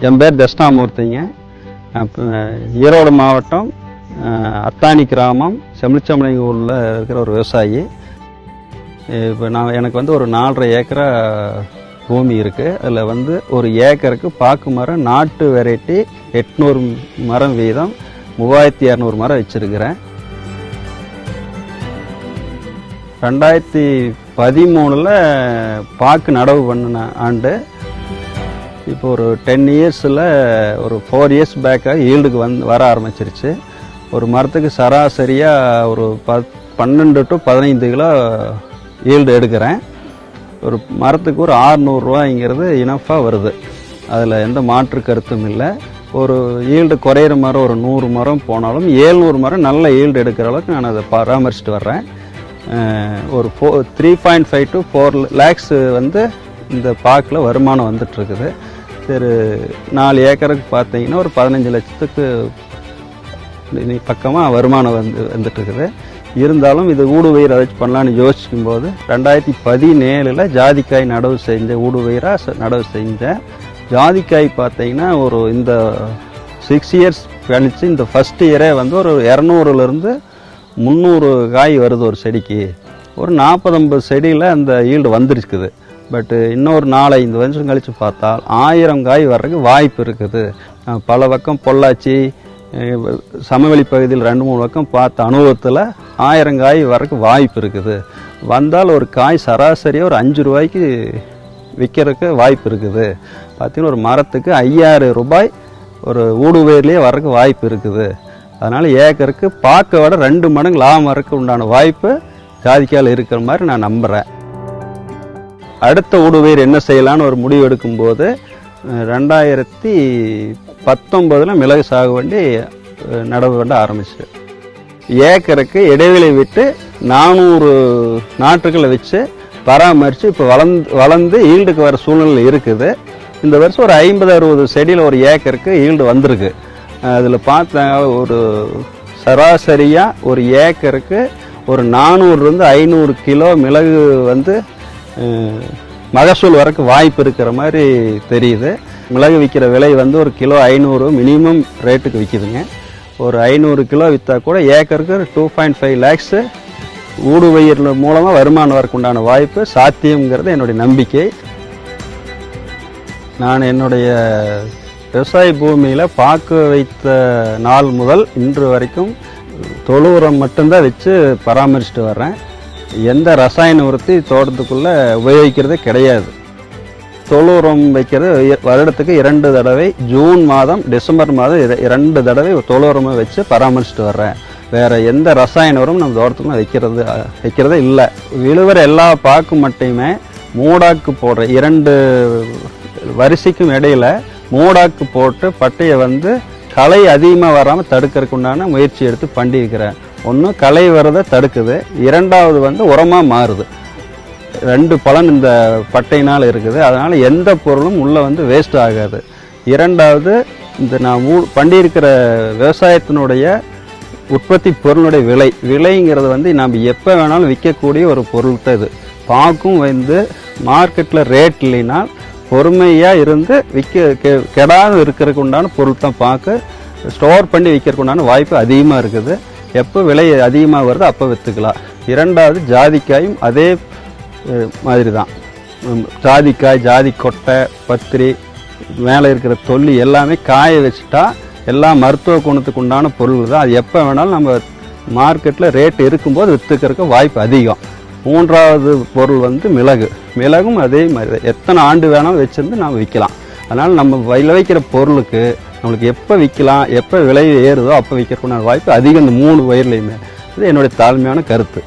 என் பேர் தட்சிணாமூர்த்திங்க. ஈரோடு மாவட்டம் அத்தானி கிராமம் செமிச்சமலை ஊரில் இருக்கிற ஒரு விவசாயி. இப்போ எனக்கு ஒரு 4.5 ஏக்கரா பூமி இருக்குது. அதில் ஒரு ஏக்கருக்கு பாக்கு மரம் நாட்டு வெரைட்டி 800 மரம் வீதம் 3200 மரம் வச்சுருக்கிறேன். 2013 பாக்கு நடவு பண்ணின ஆண்டு. இப்போ ஒரு 10 இயர்ஸில் ஒரு 4 இயர்ஸ் பேக்காக ஈல்டுக்கு வர ஆரம்பிச்சிருச்சு. ஒரு மரத்துக்கு சராசரியாக ஒரு 12 to 15 கிலோ ஈல்டு எடுக்கிறேன். ஒரு மரத்துக்கு ஒரு 600 ரூபாய்ங்கிறது இனஃபாக வருது. அதில் எந்த மாற்று கருத்தும் இல்லை. ஒரு ஈல்டு குறையிற மரம் ஒரு 100 மரம் போனாலும் 700 மரம் நல்ல ஈல்டு எடுக்கிற அளவுக்கு நான் அதை பராமரிச்சுட்டு வர்றேன். ஒரு 3.5 to 4 lakhs இந்த பாக்கில் வருமானம் வந்துட்டுருக்குது. சரி, 4 ஏக்கருக்கு பார்த்தீங்கன்னா ஒரு 15 லட்சத்துக்கு பக்கமாக வருமானம் வந்துட்டுருக்குது. இருந்தாலும் இது ஊடுபயிர் வச்சு பண்ணலான்னு யோசிக்கும்போது 2017 ஜாதிக்காய் நடவு செஞ்ச ஊடுபயிராக நடவு செஞ்சேன். ஜாதிக்காய் பார்த்தீங்கன்னா இந்த 6 இயர்ஸ் கழிச்சு இந்த ஃபஸ்ட் இயரே ஒரு 200லேருந்து 300 காய் வருது ஒரு செடிக்கு. ஒரு 40-50 செடியில் அந்த ஈல்டு வந்துருக்குது. பட்டு இன்னொரு 4-5 வருஷம் கழித்து பார்த்தால் 1000 காய் வர்றதுக்கு வாய்ப்பு இருக்குது. பல பக்கம் பொள்ளாச்சி சமவெளி பகுதியில் 2-3 பக்கம் பார்த்த அனுபவத்தில் 1000 காய் வர்றதுக்கு வாய்ப்பு இருக்குது. வந்தால் ஒரு காய் சராசரியாக ஒரு 5 ரூபாய்க்கு விற்கிறதுக்கு வாய்ப்பு இருக்குது. பார்த்தீங்கன்னா ஒரு மரத்துக்கு 5000 ரூபாய் ஒரு ஊடுபயிர்லேயே வர்றதுக்கு வாய்ப்பு இருக்குது. அதனால் ஏக்கருக்கு பார்க்க விட 2 மடங்கு லாபம் வர்றதுக்கு உண்டான வாய்ப்பு ஜாதிக்காயில் இருக்கிற மாதிரி நான் நம்புகிறேன். அடுத்த ஊடுபயிர் என்ன செய்யலான்னு ஒரு முடிவு எடுக்கும்போது 2019 மிளகு சாகுபடி நடவு பண்ண ஆரம்பிச்சு. ஏக்கருக்கு இடைவெளி விட்டு 400 நாற்றுகளை வச்சு பராமரித்து இப்போ வளர்ந்து ஈல்டுக்கு வர சூழ்நிலை இருக்குது. இந்த வருஷம் ஒரு 50-60 செடியில் ஒரு ஏக்கருக்கு ஈல்டு வந்திருக்கு. அதில் பார்த்தா ஒரு சராசரியாக ஒரு ஏக்கருக்கு ஒரு 400-500 கிலோ மிளகு மகசூல் வரக்கு வாய்ப்பு இருக்கிற மாதிரி தெரியுது. மிளகு விற்கிற விலை ஒரு கிலோ 500 மினிமம் ரேட்டுக்கு விற்கிதுங்க. ஒரு 500 கிலோ விற்றா கூட ஏக்கருக்கு 2.5 lakhs ஊடுபயிர் மூலமாக வருமானம் வரக்கு உண்டான வாய்ப்பு சாத்தியங்கிறது என்னுடைய நம்பிக்கை. நான் என்னுடைய விவசாய பூமியில் பாக்கு வைத்த நாள் முதல் இன்று வரைக்கும் தொழு உரம் மட்டும்தான் வச்சு பராமரிச்சுட்டு வர்றேன். எந்த ரசாயன உரத்தை தோட்டத்துக்குள்ளே உபயோகிக்கிறதே கிடையாது. தொழு உரம் வைக்கிறது வருடத்துக்கு 2 தடவை, ஜூன் மாதம் டிசம்பர் மாதம் 2 தடவை தொழு உரமாக வச்சு பராமரிச்சுட்டு வர்றேன். வேறு எந்த ரசாயன உரம் நம்ம தோட்டத்துக்குள்ள வைக்கிறதே இல்லை. விழுவற எல்லா பாக்கு மட்டுமே மூடாக்கு போடுற 2 வரிசைக்கும் இடையில மூடாக்கு போட்டு பட்டையை களை அதிகமாக வராமல் தடுக்கிறதுக்கு உண்டான முயற்சி எடுத்து பண்ணியிருக்கிறேன். ஒன்று களை வரதை தடுக்குது, 2வது உரமாக மாறுது. 2 பலன் இந்த பட்டையினால் இருக்குது. அதனால் எந்த பொருளும் உள்ளே வேஸ்ட் ஆகாது. 2வது இந்த நான் பண்ணியிருக்கிற விவசாயத்தினுடைய உற்பத்தி பொருளுடைய விலைங்கிறது நாம் எப்போ வேணாலும் விற்கக்கூடிய ஒரு பொருள் தான் இது. பாக்கும் மார்க்கெட்டில் ரேட் இல்லைன்னா பொறுமையாக இருந்து கெடாது இருக்கிறதுக்கு உண்டான பொருள் தான் பாக்கு. ஸ்டோர் பண்ணி விற்கிறதுக்கு உண்டான வாய்ப்பு அதிகமாக இருக்குது. எப்போ விலை அதிகமாக வருதோ அப்போ விற்றுக்கலாம். 2வது ஜாதிக்காயும் அதே மாதிரி தான். ஜாதிக்காய், ஜாதி கொட்டை, பத்திரி, மேலே இருக்கிற தொல்லி எல்லாமே காய வச்சுட்டா எல்லாம் மருத்துவ குணத்துக்கு உண்டான பொருள் தான். அது எப்போ வேணாலும் நம்ம மார்க்கெட்டில் ரேட் இருக்கும்போது விற்றுக்கிறதுக்கு வாய்ப்பு அதிகம். 3வது பொருள் மிளகும் அதே மாதிரி தான். எத்தனை ஆண்டு வேணாலும் வச்சுருந்து நாம் விற்கலாம். அதனால் நம்ம விளைவிக்கிற பொருளுக்கு நம்மளுக்கு எப்போ விற்கலாம், எப்போ விலை ஏறுதோ அப்போ விற்கிறதுக்குண்டான வாய்ப்பு அதிகம் இந்த 3 பயிர்லையுமே. இது என்னுடைய தாழ்மையான கருத்து.